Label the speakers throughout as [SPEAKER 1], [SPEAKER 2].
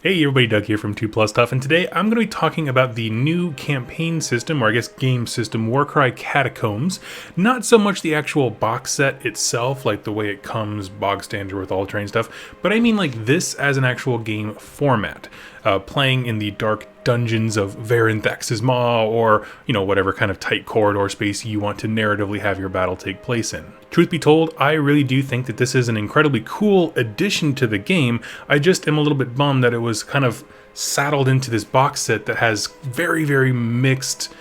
[SPEAKER 1] Hey everybody, Doug here from 2 Plus Stuff, and today I'm going to be talking about the new campaign system, or I guess game system, Warcry Catacombs. Not so much the actual box set itself, like the way it comes bog standard with all the terrain stuff, but I mean like this as an actual game format. Playing in the dark dungeons of Sigmar, or, whatever kind of tight corridor space you want to narratively have your battle take place in. Truth be told, I really do think that this is an incredibly cool addition to the game. I just am a little bit bummed that it was kind of saddled into this box set that has very, very mixed,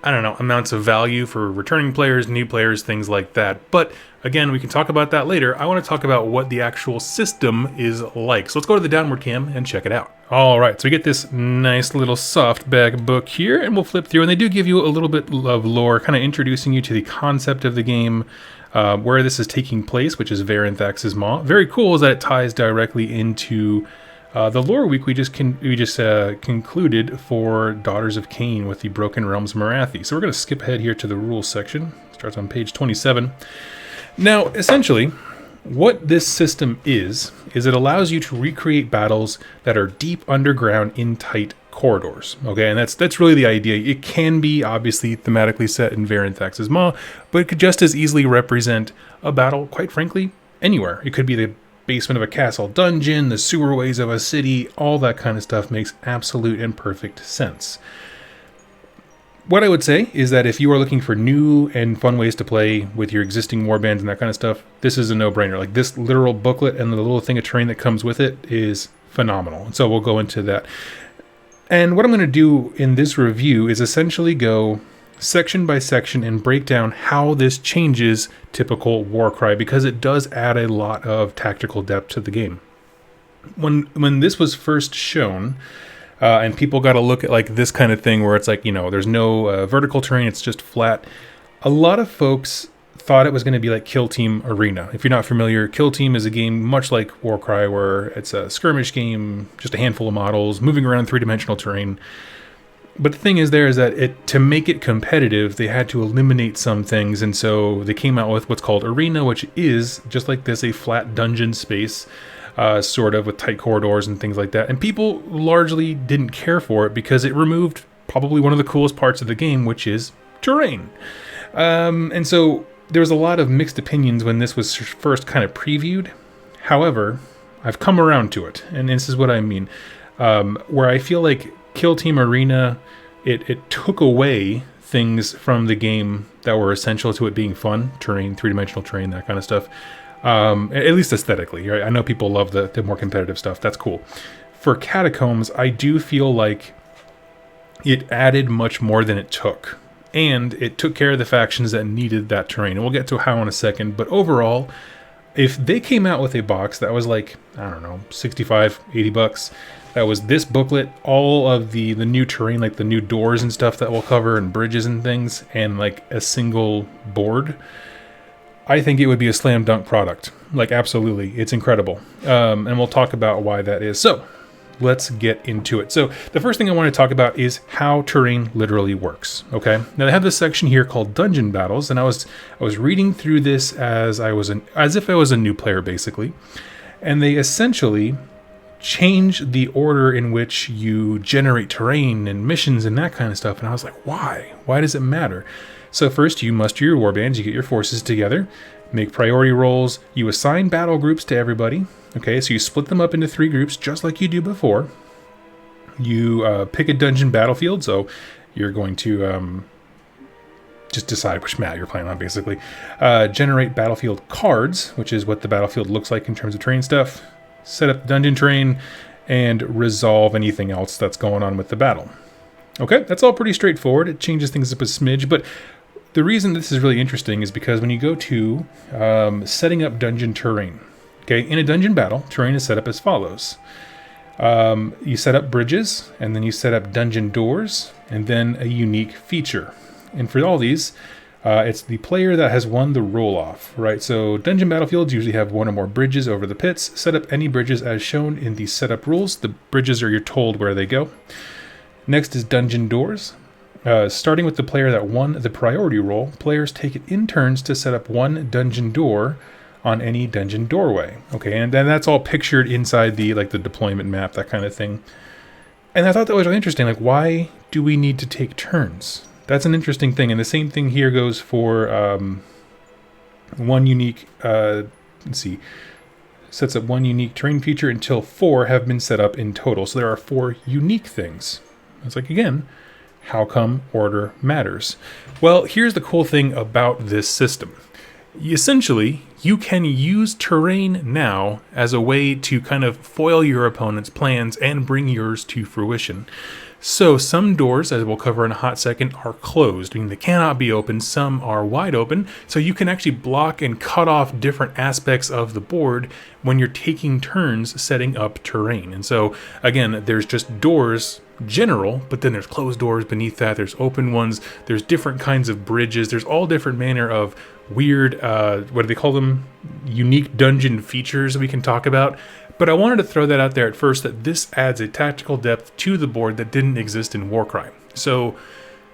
[SPEAKER 1] amounts of value for returning players, new players, things like that. But again, we can talk about that later. I want to talk about what the actual system is like. So let's go to the downward cam and check it out. All right, so we get this nice little softback book here, and we'll flip through, and they do give you a little bit of lore, kind of introducing you to the concept of the game, where this is taking place, which is Sigmar. Maw. Very cool is that it ties directly into the lore week we just concluded for Daughters of Cain with the Broken Realms of Morathi. So we're going to skip ahead here to the rules section. It starts on page 27. Now, essentially, what this system is it allows you to recreate battles that are deep underground in tight corridors. Okay, and that's really the idea. It can be obviously thematically set in Sigmar, Maw, but it could just as easily represent a battle, quite frankly, anywhere. It could be the basement of a castle dungeon, the sewerways of a city, all that kind of stuff makes absolute and perfect sense. What I would say is that if you are looking for new and fun ways to play with your existing warbands and that kind of stuff, this is a no-brainer. Like, this literal booklet and the little thing of terrain that comes with it is phenomenal. And so we'll go into that. And what I'm going to do in this review is essentially go section by section and break down how this changes typical Warcry, because it does add a lot of tactical depth to the game. When this was first shown, and people got to look at like this kind of thing where it's like, there's no vertical terrain, it's just flat. A lot of folks thought it was going to be like Kill Team Arena. If you're not familiar, Kill Team is a game much like Warcry, where it's a skirmish game, just a handful of models, moving around three-dimensional terrain. But the thing is that to make it competitive, they had to eliminate some things, and so they came out with what's called Arena, which is, just like this, a flat dungeon space, sort of, with tight corridors and things like that. And people largely didn't care for it because it removed probably one of the coolest parts of the game, which is terrain. And so there was a lot of mixed opinions when this was first kind of previewed. However, I've come around to it, and this is what I mean. Where I feel like Kill Team Arena, it took away things from the game that were essential to it being fun. Terrain, three-dimensional terrain, that kind of stuff. At least aesthetically, right? I know people love the more competitive stuff. That's cool. For Catacombs, I do feel like it added much more than it took. And it took care of the factions that needed that terrain. And we'll get to how in a second. But overall, if they came out with a box that was like, I don't know, 65, 80 bucks, that was this booklet, all of the new terrain, like the new doors and stuff that we'll cover, and bridges and things, and like a single board, I think it would be a slam dunk product. Like, absolutely. It's incredible. And we'll talk about why that is. So let's get into it. So the first thing I want to talk about is how terrain literally works. Okay. Now they have this section here called Dungeon Battles, and I was reading through this as if I was a new player, basically. And they essentially change the order in which you generate terrain and missions and that kind of stuff. And I was like, why? Why does it matter? So first, you muster your warbands, you get your forces together, make priority rolls, you assign battle groups to everybody. Okay, so you split them up into 3 groups, just like you do before. You pick a dungeon battlefield, so you're going to just decide which map you're playing on, basically. Generate battlefield cards, which is what the battlefield looks like in terms of terrain stuff. Set up the dungeon terrain, and resolve anything else that's going on with the battle. Okay, that's all pretty straightforward. It changes things up a smidge, but the reason this is really interesting is because when you go to setting up dungeon terrain, okay, in a dungeon battle, terrain is set up as follows. You set up bridges, and then you set up dungeon doors, and then a unique feature. And for all these, it's the player that has won the roll-off, right? So dungeon battlefields usually have 1 or more bridges over the pits. Set up any bridges as shown in the setup rules. The bridges are you're told where they go. Next is dungeon doors. Starting with the player that won the priority roll, players take it in turns to set up 1 dungeon door on any dungeon doorway. Okay, and then that's all pictured inside the like the deployment map, that kind of thing. And I thought that was really interesting. Like, why do we need to take turns? That's an interesting thing. And the same thing here goes for one unique, let's see, sets up one unique terrain feature until 4 have been set up in total. So there are 4 unique things. It's like, again, how come order matters? Well, here's the cool thing about this system. Essentially, you can use terrain now as a way to kind of foil your opponent's plans and bring yours to fruition. So some doors, as we'll cover in a hot second, are closed, meaning they cannot be opened. Some are wide open, so you can actually block and cut off different aspects of the board when you're taking turns setting up terrain. And so, again, there's just doors general, but then there's closed doors beneath that, there's open ones, there's different kinds of bridges, there's all different manner of weird, what do they call them? Unique dungeon features we can talk about. But I wanted to throw that out there at first, that this adds a tactical depth to the board that didn't exist in Warcry. So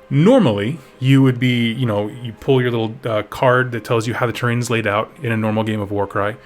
[SPEAKER 1] normally you would be, you pull your little card that tells you how the terrain is laid out in a normal game of Warcry,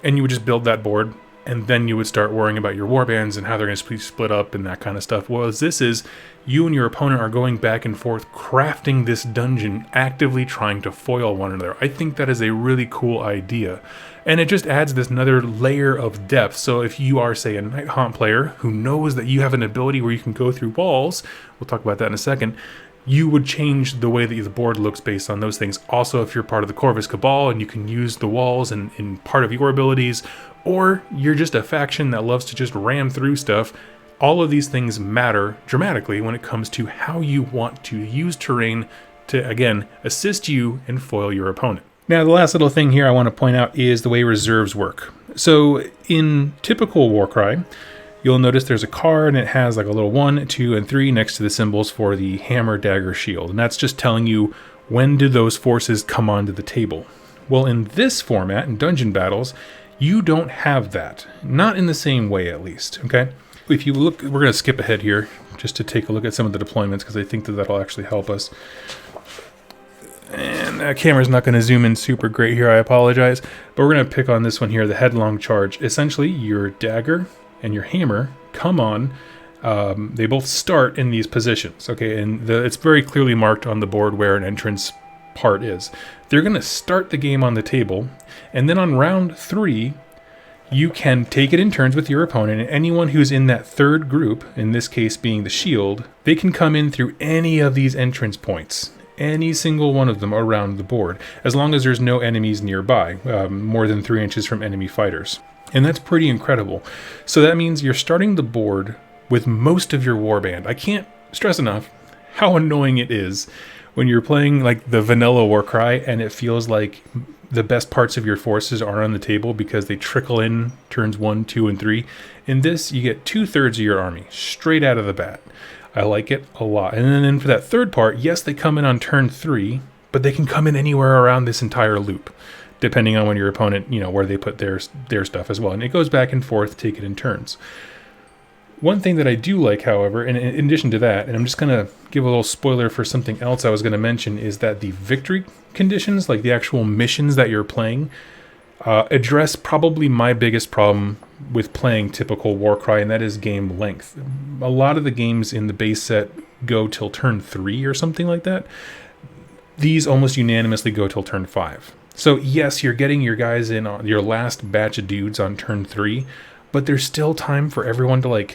[SPEAKER 1] and you would just build that board, and then you would start worrying about your warbands and how they're going to be split up and that kind of stuff. Well, as this is, you and your opponent are going back and forth crafting this dungeon, actively trying to foil one another. I think that is a really cool idea. And it just adds this another layer of depth. So if you are, say, a Night Haunt player who knows that you have an ability where you can go through walls, we'll talk about that in a second, you would change the way that the board looks based on those things. Also, if you're part of the Corvus Cabal and you can use the walls in part of your abilities, or you're just a faction that loves to just ram through stuff, all of these things matter dramatically when it comes to how you want to use terrain to, again, assist you and foil your opponent. Now, the last little thing here I want to point out is the way reserves work. So in typical Warcry, you'll notice there's a card and it has like a little 1, 2, and 3 next to the symbols for the hammer, dagger, shield. And that's just telling you when do those forces come onto the table. Well, in this format, in dungeon battles, you don't have that. Not in the same way, at least, okay? If you look, we're going to skip ahead here just to take a look at some of the deployments because I think that that'll actually help us. And that camera's not going to zoom in super great here, I apologize. But we're going to pick on this one here, the headlong charge. Essentially, your dagger and your hammer come on. They both start in these positions, okay? And it's very clearly marked on the board where an entrance part is. They're going to start the game on the table, and then on round 3, you can take it in turns with your opponent, and anyone who's in that third group, in this case being the shield, they can come in through any of these entrance points. Any single one of them around the board, as long as there's no enemies nearby, more than 3 inches from enemy fighters. And that's pretty incredible. So that means you're starting the board with most of your warband. I can't stress enough how annoying it is when you're playing like the vanilla Warcry and it feels like the best parts of your forces are on the table because they trickle in turns 1, 2, and 3. In this, you get 2/3 of your army straight out of the bat. I like it a lot. And then for that third part, yes, they come in on turn 3, but they can come in anywhere around this entire loop, depending on when your opponent, where they put their stuff as well. And it goes back and forth, take it in turns. One thing that I do like, however, and in addition to that, and I'm just going to give a little spoiler for something else I was going to mention, is that the victory conditions, like the actual missions that you're playing, address probably my biggest problem with playing typical Warcry, and that is game length. A lot of the games in the base set go till turn 3 or something like that. These almost unanimously go till turn 5. So yes, you're getting your guys in on your last batch of dudes on turn 3, but there's still time for everyone to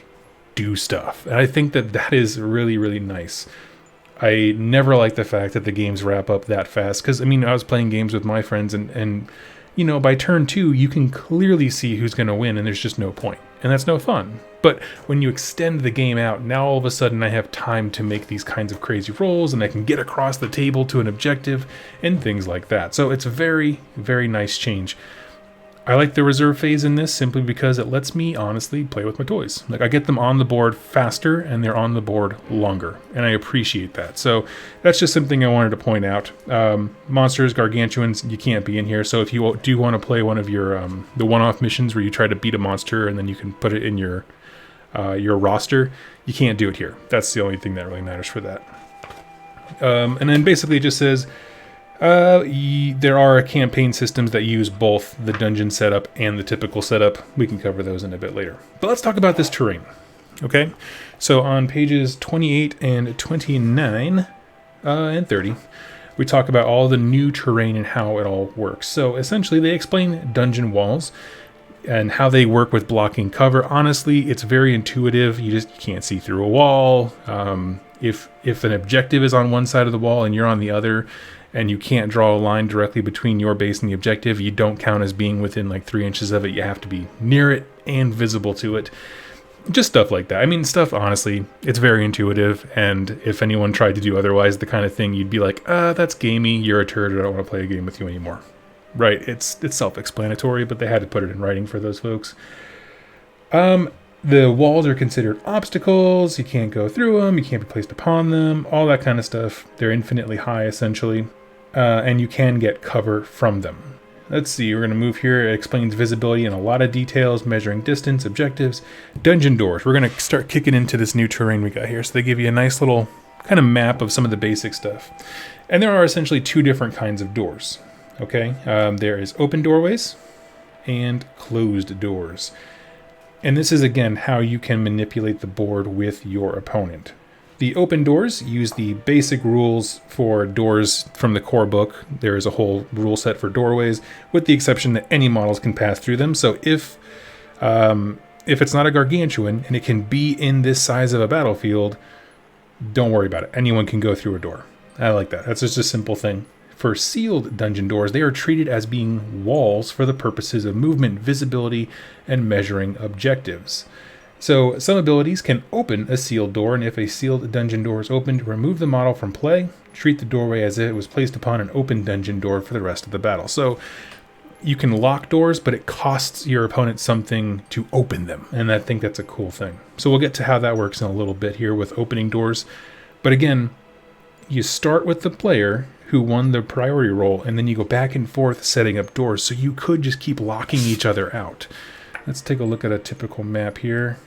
[SPEAKER 1] do stuff. And I think that is really, really nice. I never like the fact that the games wrap up that fast, because I was playing games with my friends and by turn 2, you can clearly see who's going to win, and there's just no point. And that's no fun. But when you extend the game out, now all of a sudden I have time to make these kinds of crazy rolls, and I can get across the table to an objective, and things like that. So it's a very, very nice change. I like the reserve phase in this simply because it lets me honestly play with my toys. I get them on the board faster and they're on the board longer, and I appreciate that. So that's just something I wanted to point out. Monsters, gargantuans, you can't be in here. So if you do want to play one of your the one-off missions where you try to beat a monster and then you can put it in your roster, you can't do it here. That's the only thing that really matters for that. And then basically it just says, There are campaign systems that use both the dungeon setup and the typical setup. We can cover those in a bit later. But let's talk about this terrain. Okay, so on pages 28 and 29 and 30, we talk about all the new terrain and how it all works. So essentially, they explain dungeon walls and how they work with blocking cover. Honestly, it's very intuitive. You just can't see through a wall. If an objective is on one side of the wall and you're on the other, and you can't draw a line directly between your base and the objective, you don't count as being within like 3 inches of it. You have to be near it and visible to it. Just stuff like that. I mean, stuff, honestly, it's very intuitive, and if anyone tried to do otherwise, the kind of thing you'd be like, that's gamey, you're a turd, I don't want to play a game with you anymore. Right, it's self-explanatory, but they had to put it in writing for those folks. The walls are considered obstacles, you can't go through them, you can't be placed upon them, all that kind of stuff. They're infinitely high, essentially, and you can get cover from them. Let's see, we're going to move here. It explains visibility in a lot of details, measuring distance, objectives, dungeon doors. We're going to start kicking into this new terrain we got here. So they give you a nice little kind of map of some of the basic stuff. And there are essentially 2 different kinds of doors. Okay, there is open doorways and closed doors. And this is, again, how you can manipulate the board with your opponent. The open doors use the basic rules for doors from the core book. There is a whole rule set for doorways, with the exception that any models can pass through them. So if it's not a gargantuan and it can be in this size of a battlefield, don't worry about it. Anyone can go through a door. I like that. That's just a simple thing. For sealed dungeon doors, they are treated as being walls for the purposes of movement, visibility, and measuring objectives. So some abilities can open a sealed door, and if a sealed dungeon door is opened, remove the model from play, treat the doorway as if it was placed upon an open dungeon door for the rest of the battle. So you can lock doors, but it costs your opponent something to open them, and I think that's a cool thing. So we'll get to how that works in a little bit here with opening doors. But again, you start with the player who won the priority roll, and then you go back and forth setting up doors, so you could just keep locking each other out. Let's take a look at a typical map here.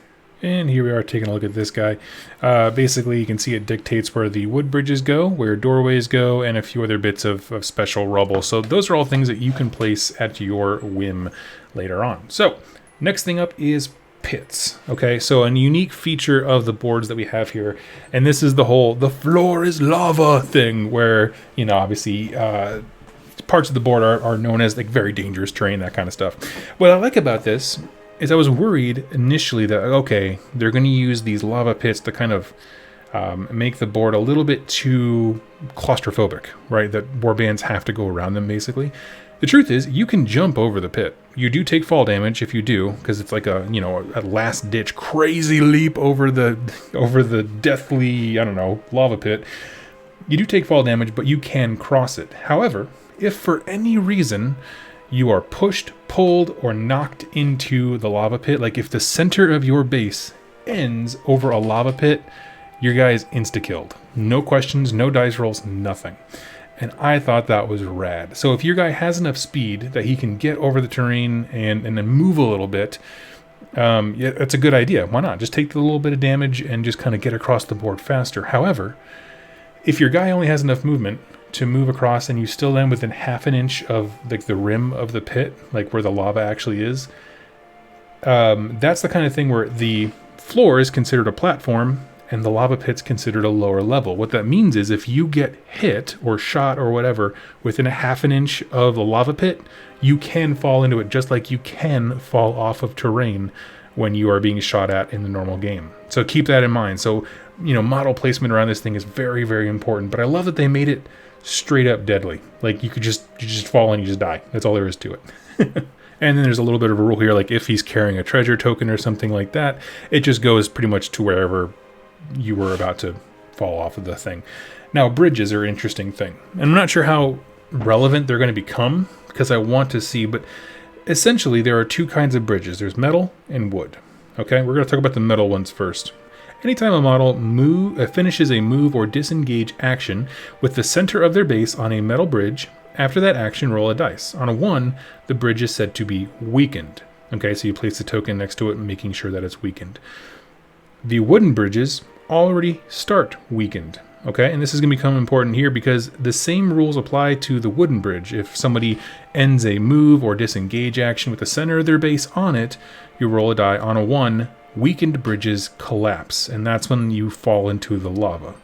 [SPEAKER 1] And here we are taking a look at this guy. Basically, you can see it dictates where the wood bridges go, where doorways go, and a few other bits of special rubble. So those are all things that you can place at your whim later on. So next thing up is pits. Okay, so a unique feature of the boards that we have here, and this is the whole "the floor is lava" thing, where, you know, obviously parts of the board are known as like very dangerous terrain, that kind of stuff. What I like about this is I was worried initially that, okay, they're going to use these lava pits to kind of make the board a little bit too claustrophobic, right? That warbands have to go around them, basically. The truth is, you can jump over the pit. You do take fall damage if you do, because it's like a last-ditch crazy leap over the deathly, I don't know, lava pit. You do take fall damage, but you can cross it. However, if for any reason you are pushed, pulled, or knocked into the lava pit, like if the center of your base ends over a lava pit, your guy is insta-killed. No questions, no dice rolls, nothing. And I thought that was rad. So if your guy has enough speed that he can get over the terrain and then move a little bit, yeah, that's a good idea. Why not? Just take the little bit of damage and just kind of get across the board faster. However, if your guy only has enough movement to move across and you still end within half an inch of like the rim of the pit, like where the lava actually is, that's the kind of thing where the floor is considered a platform and the lava pit's considered a lower level. What that means is if you get hit or shot or whatever within a half an inch of the lava pit, you can fall into it just like you can fall off of terrain when you are being shot at in the normal game. So keep that in mind. So, you know, model placement around this thing is very, very important, but I love that they made it straight up deadly. Like you just fall and you just die. That's all there is to it. And then there's a little bit of a rule here, like if he's carrying a treasure token or something like that, it just goes pretty much to wherever you were about to fall off of the thing. Now, bridges are an interesting thing. And I'm not sure how relevant they're going to become, because I want to see, but essentially there are 2 kinds of bridges. There's metal and wood. Okay, we're going to talk about the metal ones first. Anytime a model finishes a move or disengage action with the center of their base on a metal bridge, after that action, roll a dice. On a 1, the bridge is said to be weakened. Okay, so you place the token next to it, making sure that it's weakened. The wooden bridges already start weakened. Okay, and this is going to become important here because the same rules apply to the wooden bridge. If somebody ends a move or disengage action with the center of their base on it, you roll a die. On a 1, weakened bridges collapse, and that's when you fall into the lava.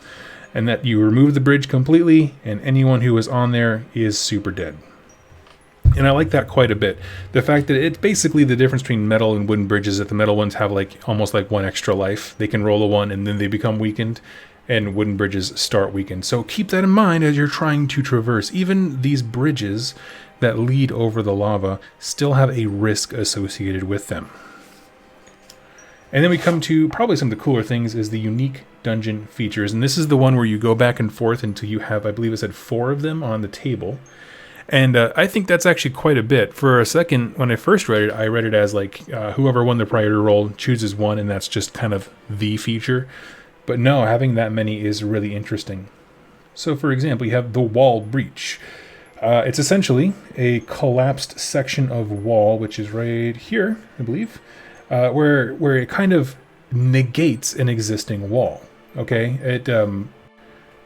[SPEAKER 1] And that you remove the bridge completely, and anyone who is on there is super dead. And I like that quite a bit. The fact that it's basically the difference between metal and wooden bridges, that the metal ones have almost like 1 extra life. They can roll a 1 and then they become weakened, and wooden bridges start weakened. So keep that in mind as you're trying to traverse. Even these bridges that lead over the lava still have a risk associated with them. And then we come to probably some of the cooler things is the unique dungeon features. And this is the one where you go back and forth until you have, I believe it said 4 of them on the table. And I think that's actually quite a bit. For a second, when I first read it, I read it as whoever won the priority roll chooses one, and that's just kind of the feature. But no, having that many is really interesting. So for example, you have the wall breach. It's essentially a collapsed section of wall, which is right here, I believe, where it kind of negates an existing wall. Okay, it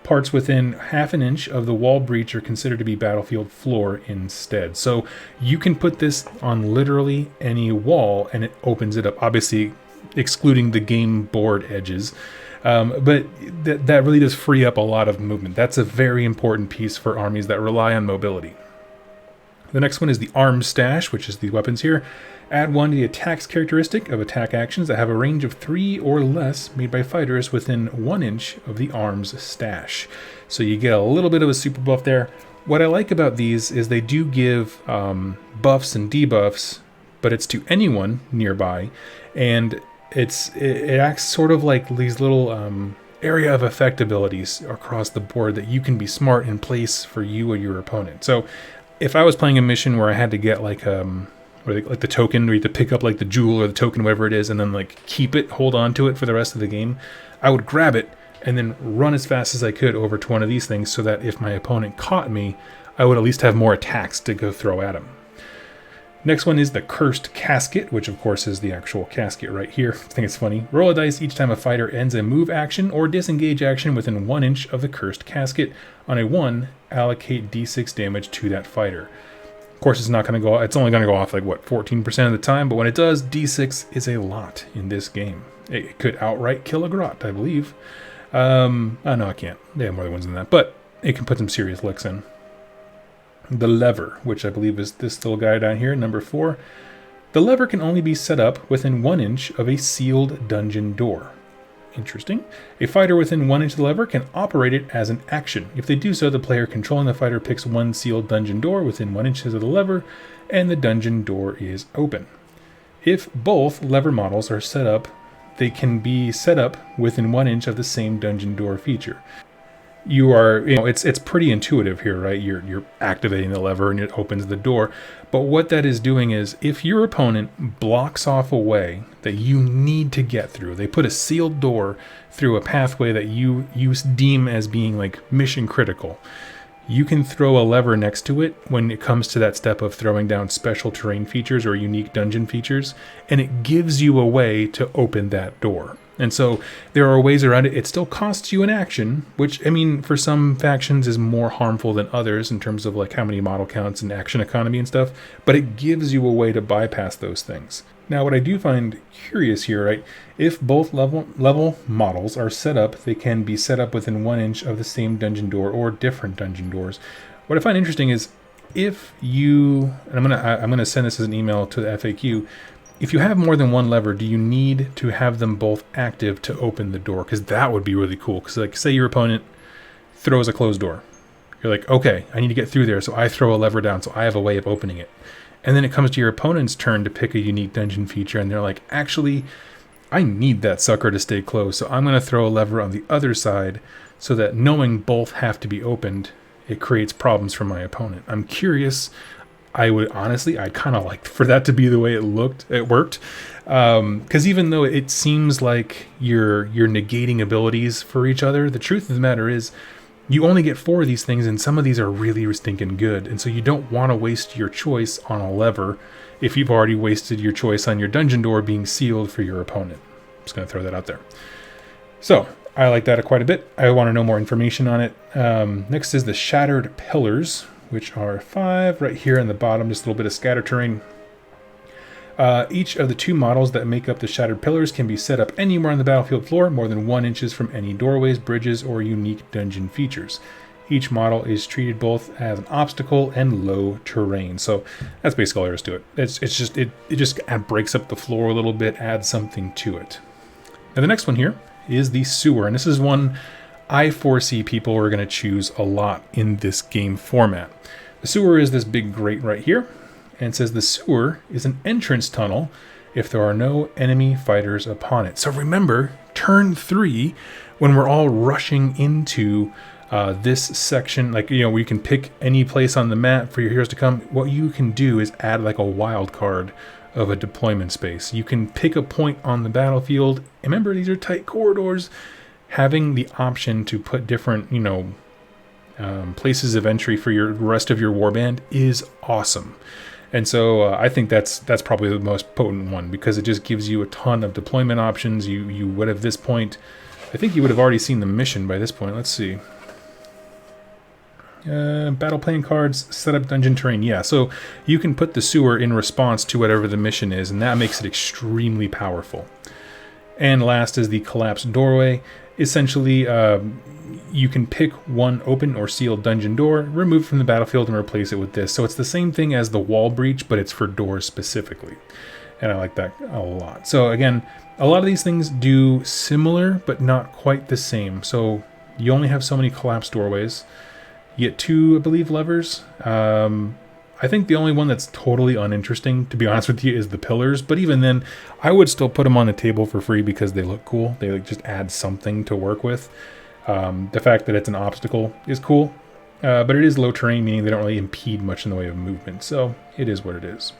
[SPEAKER 1] parts within ½ an inch of the wall breach are considered to be battlefield floor instead. So you can put this on literally any wall, and it opens it up. Obviously, excluding the game board edges. But that really does free up a lot of movement. That's a very important piece for armies that rely on mobility. The next one is the arms stash, which is the weapons here. Add 1 to the attacks characteristic of attack actions that have a range of 3 or less made by fighters within 1 inch of the arms stash. So you get a little bit of a super buff there. What I like about these is they do give buffs and debuffs, but it's to anyone nearby, and it acts sort of like these little area of effect abilities across the board that you can be smart and place for you or your opponent. So if I was playing a mission where I had to get like the token, where you have to pick up like the jewel or the token, whatever it is, and then like keep it, hold on to it for the rest of the game, I would grab it and then run as fast as I could over to one of these things so that if my opponent caught me, I would at least have more attacks to go throw at him. Next one is the Cursed Casket, which of course is the actual casket right here. I think it's funny. Roll a dice each time a fighter ends a move action or disengage action within 1 inch of the Cursed Casket. On a 1, allocate d6 damage to that fighter. Of course, it's only going to go off 14% of the time, but when it does, d6 is a lot in this game. It could outright kill a grot, I believe. No, I can't. They have more than ones than that, but it can put some serious licks in. The lever, which I believe is this little guy down here, number 4. The lever can only be set up within 1 inch of a sealed dungeon door. Interesting. A fighter within 1 inch of the lever can operate it as an action. If they do so, the player controlling the fighter picks one sealed dungeon door within 1 inch of the lever, and the dungeon door is open. If both lever models are set up, they can be set up within 1 inch of the same dungeon door feature. It's pretty intuitive here, right? You're activating the lever and it opens the door. But what that is doing is, if your opponent blocks off a way that you need to get through, they put a sealed door through a pathway that you deem as being mission critical, you can throw a lever next to it when it comes to that step of throwing down special terrain features or unique dungeon features, and it gives you a way to open that door. And so there are ways around it. It still costs you an action, which, for some factions is more harmful than others in terms of how many model counts and action economy and stuff, but it gives you a way to bypass those things. Now, what I do find curious here, right, if both level models are set up, they can be set up within 1 inch of the same dungeon door or different dungeon doors. What I find interesting is if you, and I'm gonna send this as an email to the FAQ, if you have more than one lever, do you need to have them both active to open the door? Because that would be really cool. Because say your opponent throws a closed door. You're like, okay, I need to get through there, so I throw a lever down, so I have a way of opening it. And then it comes to your opponent's turn to pick a unique dungeon feature, and they're like, actually, I need that sucker to stay closed, so I'm going to throw a lever on the other side so that knowing both have to be opened, it creates problems for my opponent. I'm curious. I'd kind of like for that to be the way it worked. Because even though it seems like you're negating abilities for each other, the truth of the matter is you only get 4 of these things, and some of these are really stinking good. And so you don't want to waste your choice on a lever if you've already wasted your choice on your dungeon door being sealed for your opponent. I'm just going to throw that out there. So, I like that quite a bit. I want to know more information on it. Next is the Shattered Pillars, which are 5 right here in the bottom, just a little bit of scatter terrain. Each of the 2 models that make up the Shattered Pillars can be set up anywhere on the battlefield floor, more than 1 inches from any doorways, bridges, or unique dungeon features. Each model is treated both as an obstacle and low terrain. So that's basically all there is to it. It just breaks up the floor a little bit, adds something to it. Now the next one here is the Sewer, and this is one I foresee people are going to choose a lot in this game format. The Sewer is this big grate right here, and it says the Sewer is an entrance tunnel if there are no enemy fighters upon it. So remember, turn 3, when we're all rushing into this section, like, you know, we can pick any place on the map for your heroes to come. What you can do is add like a wild card of a deployment space. You can pick a point on the battlefield. And remember, these are tight corridors. Having the option to put different, you know, places of entry for your rest of your warband is awesome. And so I think that's probably the most potent one, because it just gives you a ton of deployment options. You would have this point, I think you would have already seen the mission by this point. Let's see. Battle plan cards, set up dungeon terrain. Yeah, so you can put the Sewer in response to whatever the mission is, and that makes it extremely powerful. And last is the Collapsed Doorway. Essentially, you can pick one open or sealed dungeon door, remove from the battlefield, and replace it with this. So it's the same thing as the Wall Breach, but it's for doors specifically. And I like that a lot. So again, a lot of these things do similar, but not quite the same. So you only have so many collapsed doorways. You get 2, I believe, levers. I think the only one that's totally uninteresting, to be honest with you, is the pillars. But even then, I would still put them on the table for free because they look cool. They like just add something to work with. The fact that it's an obstacle is cool, but it is low terrain, meaning they don't really impede much in the way of movement. So it is what it is.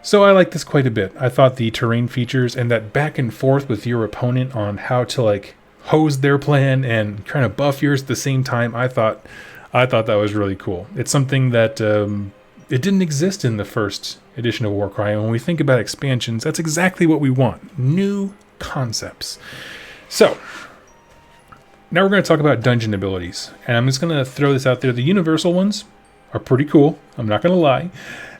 [SPEAKER 1] So I like this quite a bit. I thought the terrain features and that back and forth with your opponent on how to like hose their plan and kind of buff yours at the same time, I thought that was really cool. It's something that it didn't exist in the first edition of Warcry. And when we think about expansions, that's exactly what we want. New concepts. So now we're going to talk about dungeon abilities. And I'm just going to throw this out there. The universal ones are pretty cool. I'm not going to lie.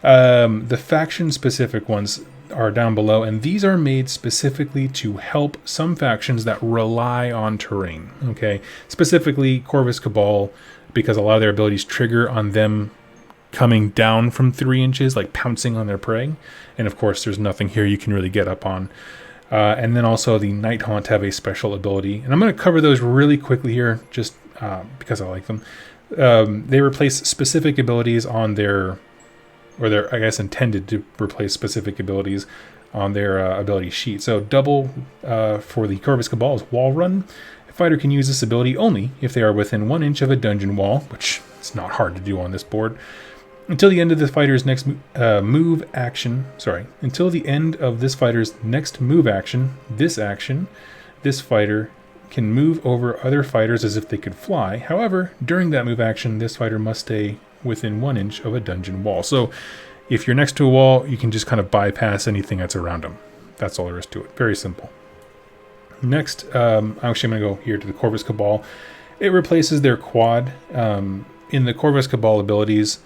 [SPEAKER 1] The faction-specific ones are down below. And these are made specifically to help some factions that rely on terrain. Okay, specifically Corvus Cabal, because a lot of their abilities trigger on them coming down from 3 inches, like pouncing on their prey. And of course, there's nothing here you can really get up on. And then also the Night Haunt have a special ability. And I'm going to cover those really quickly here, just because I like them. They replace specific abilities on their, or they're, I guess, intended to replace specific abilities on their ability sheet. So double for the Corvus Cabal is Wall Run. A fighter can use this ability only if they are within 1 inch of a dungeon wall, which it's not hard to do on this board. Until the end of the fighter's next move action, until the end of this fighter's next move action, this fighter can move over other fighters as if they could fly. However, during that move action, this fighter must stay within 1 inch of a dungeon wall. So if you're next to a wall, you can just kind of bypass anything that's around them. That's all there is to it. Very simple. Next, actually I'm going to go here to the Corvus Cabal. It replaces their quad. In the Corvus Cabal abilities,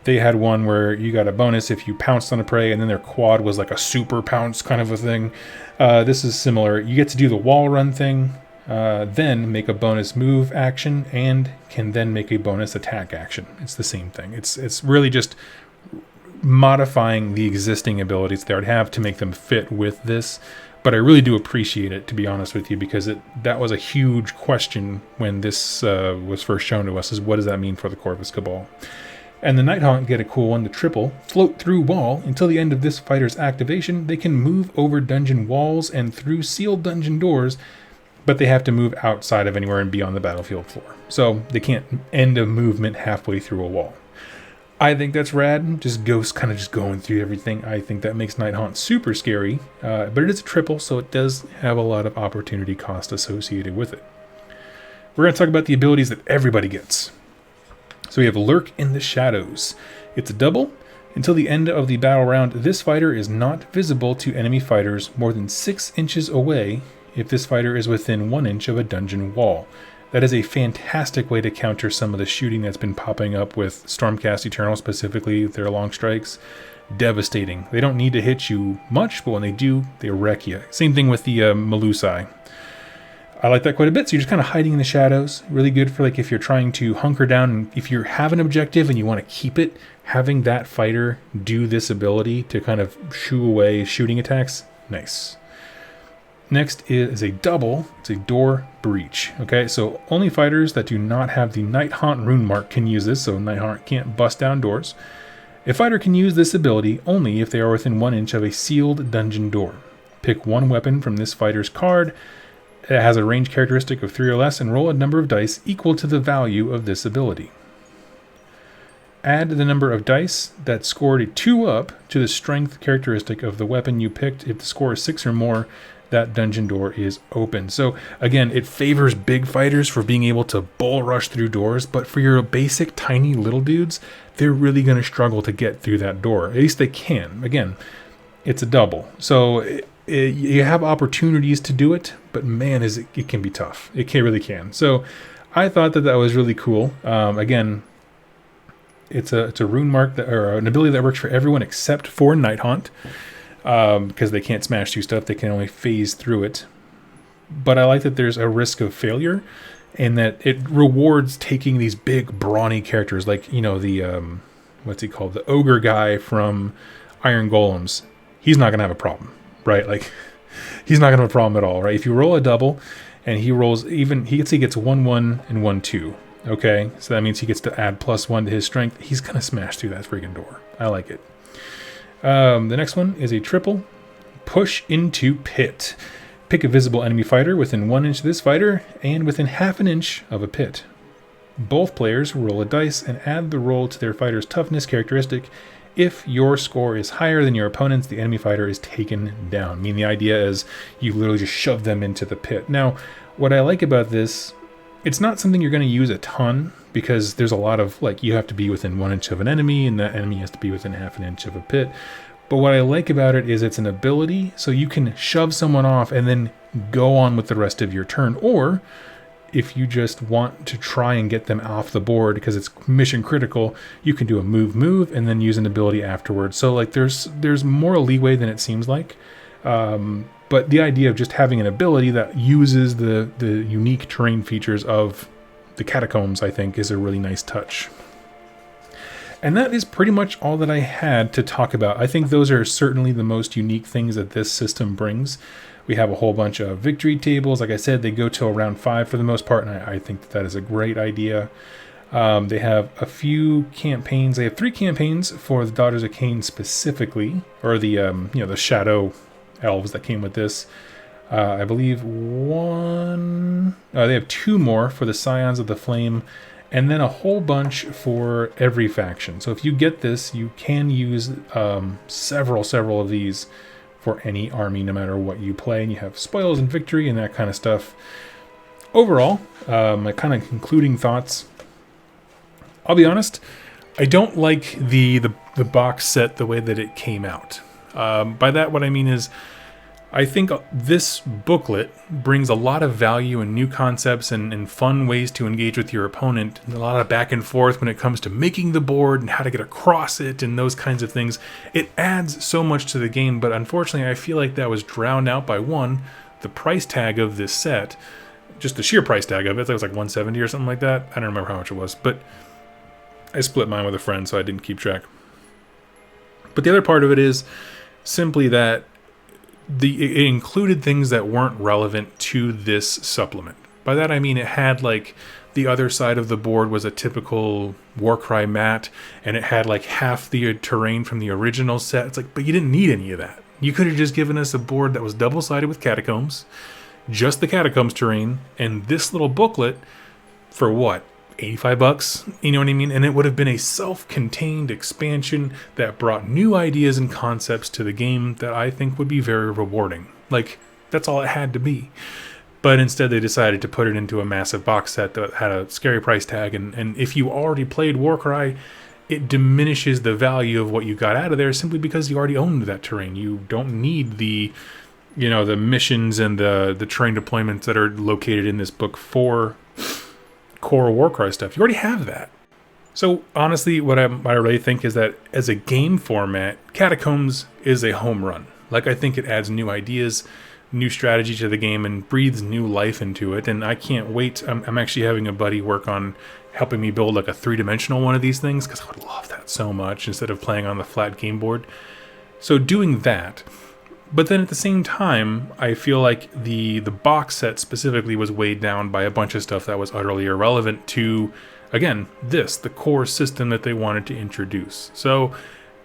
[SPEAKER 1] they had one where you got a bonus if you pounced on a prey, and then their quad was like a super pounce kind of a thing. This is similar. You get to do the wall run thing, then make a bonus move action, and can then make a bonus attack action. It's the same thing. It's really just modifying the existing abilities they already have to make them fit with this. But I really do appreciate it, to be honest with you, because that was a huge question when this was first shown to us, is what does that mean for the Corvus Cabal? And the Night Haunt get a cool one, the triple. Float through wall. Until the end of this fighter's activation, they can move over dungeon walls and through sealed dungeon doors, but they have to move outside of anywhere and be on the battlefield floor. So they can't end a movement halfway through a wall. I think that's rad. Just ghosts kind of just going through everything. I think that makes Night Haunt super scary, but it is a triple, so it does have a lot of opportunity cost associated with it. We're going to talk about the abilities that everybody gets. So we have Lurk in the Shadows. It's a double. Until the end of the battle round, this fighter is not visible to enemy fighters more than 6 inches away if this fighter is within 1 inch of a dungeon wall. That is a fantastic way to counter some of the shooting that's been popping up with Stormcast Eternal, specifically their long strikes. Devastating. They don't need to hit you much, but when they do, they wreck you. Same thing with the Melusai. I like that quite a bit, so you're just kind of hiding in the shadows. Really good for like if you're trying to hunker down, and if you have an objective and you want to keep it, having that fighter do this ability to kind of shoo away shooting attacks, nice. Next is a double. It's a door breach. Okay, so only fighters that do not have the Night Haunt rune mark can use this, so Night Haunt can't bust down doors. A fighter can use this ability only if they are within 1 inch of a sealed dungeon door. Pick one weapon from this fighter's card that has a range characteristic of 3 or less and roll a number of dice equal to the value of this ability. Add the number of dice that scored a 2 up to the strength characteristic of the weapon you picked. If the score is 6 or more, that dungeon door is open. So again, it favors big fighters for being able to bull rush through doors, but for your basic tiny little dudes, they're really going to struggle to get through that door. At least they can. Again, it's a double. So you have opportunities to do it, but man, it can be tough. It really can. So I thought that was really cool. Again, it's a rune mark or an ability that works for everyone except for Night Haunt. Because they can't smash through stuff, they can only phase through it. But I like that there's a risk of failure, and that it rewards taking these big, brawny characters, like, you know, the, what's he called? The ogre guy from Iron Golems. He's not going to have a problem, right? Like, he's not going to have a problem at all, right? If you roll a double, and he rolls even, he gets 1-1 and 1-2, okay? So that means he gets to add +1 to his strength. He's going to smash through that friggin' door. I like it. The next one is a triple. Push into pit. Pick a visible enemy fighter within 1 inch of this fighter and within ½ inch of a pit. Both players roll a dice and add the roll to their fighter's toughness characteristic. If your score is higher than your opponent's, the enemy fighter is taken down. I mean, the idea is you literally just shove them into the pit. Now, what I like about this, it's not something you're going to use a ton, because there's a lot of, like, you have to be within 1 inch of an enemy, and that enemy has to be within ½ inch of a pit. But what I like about it is it's an ability, so you can shove someone off and then go on with the rest of your turn. Or, if you just want to try and get them off the board because it's mission critical, you can do a move, and then use an ability afterwards. So, like, there's more leeway than it seems like. But the idea of just having an ability that uses the unique terrain features of the Catacombs, I think, is a really nice touch. And that is pretty much all that I had to talk about. I think those are certainly the most unique things that this system brings. We have a whole bunch of victory tables. Like I said, they go till round 5 for the most part, and I think that is a great idea. They have a few campaigns. They have 3 campaigns for the Daughters of Cain specifically, or the the shadow elves that came with this. I believe they have 2 more for the Scions of the Flame, and then a whole bunch for every faction. So if you get this, you can use several of these for any army, no matter what you play. And you have spoils and victory and that kind of stuff. Overall, my kind of concluding thoughts. I'll be honest, I don't like the box set the way that it came out. By that, what I mean is, I think this booklet brings a lot of value and new concepts and fun ways to engage with your opponent, and a lot of back and forth when it comes to making the board and how to get across it and those kinds of things. It adds so much to the game, but unfortunately I feel like that was drowned out by, one, the price tag of this set. Just the sheer price tag of it. I think it was like $170 or something like that. I don't remember how much it was, but I split mine with a friend, so I didn't keep track. But the other part of it is simply that it included things that weren't relevant to this supplement. By that I mean it had, like, the other side of the board was a typical Warcry mat, and it had like half the terrain from the original set. It's like, but you didn't need any of that. You could have just given us a board that was double-sided with Catacombs, just the Catacombs terrain, and this little booklet for what? $85, you know what I mean? And it would have been a self-contained expansion that brought new ideas and concepts to the game that I think would be very rewarding. Like, that's all it had to be. But instead they decided to put it into a massive box set that had a scary price tag, and if you already played Warcry, it diminishes the value of what you got out of there simply because you already owned that terrain. You don't need the you know, the missions and the terrain deployments that are located in this book for core Warcry stuff. You already have that. So honestly, what I really think is that as a game format, Catacombs is a home run. Like, I think it adds new ideas, new strategy to the game, and breathes new life into it. And I can't wait. I'm actually having a buddy work on helping me build like a 3-dimensional one of these things, because I would love that so much instead of playing on the flat game board. So doing that. But then at the same time, I feel like the box set specifically was weighed down by a bunch of stuff that was utterly irrelevant to, again, the core system that they wanted to introduce. So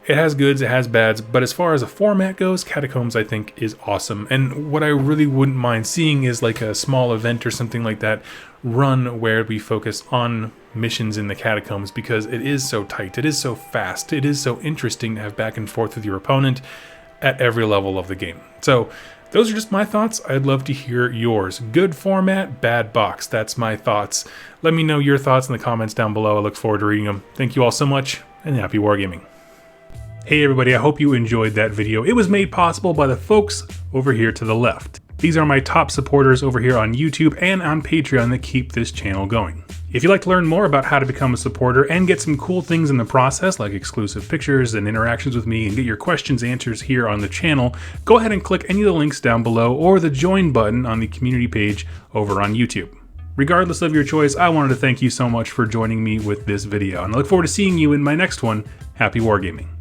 [SPEAKER 1] it has goods, it has bads, but as far as a format goes, Catacombs I think is awesome. And what I really wouldn't mind seeing is like a small event or something like that run where we focus on missions in the Catacombs, because it is so tight, it is so fast, it is so interesting to have back and forth with your opponent at every level of the game. So those are just my thoughts. I'd love to hear yours. Good format, bad box. That's my thoughts. Let me know your thoughts in the comments down below. I look forward to reading them. Thank you all so much, and happy wargaming. Hey everybody, I hope you enjoyed that video. It was made possible by the folks over here to the left. These are my top supporters over here on YouTube and on Patreon that keep this channel going. If you'd like to learn more about how to become a supporter and get some cool things in the process, like exclusive pictures and interactions with me, and get your questions answered here on the channel, go ahead and click any of the links down below or the join button on the community page over on YouTube. Regardless of your choice, I wanted to thank you so much for joining me with this video, and I look forward to seeing you in my next one. Happy wargaming.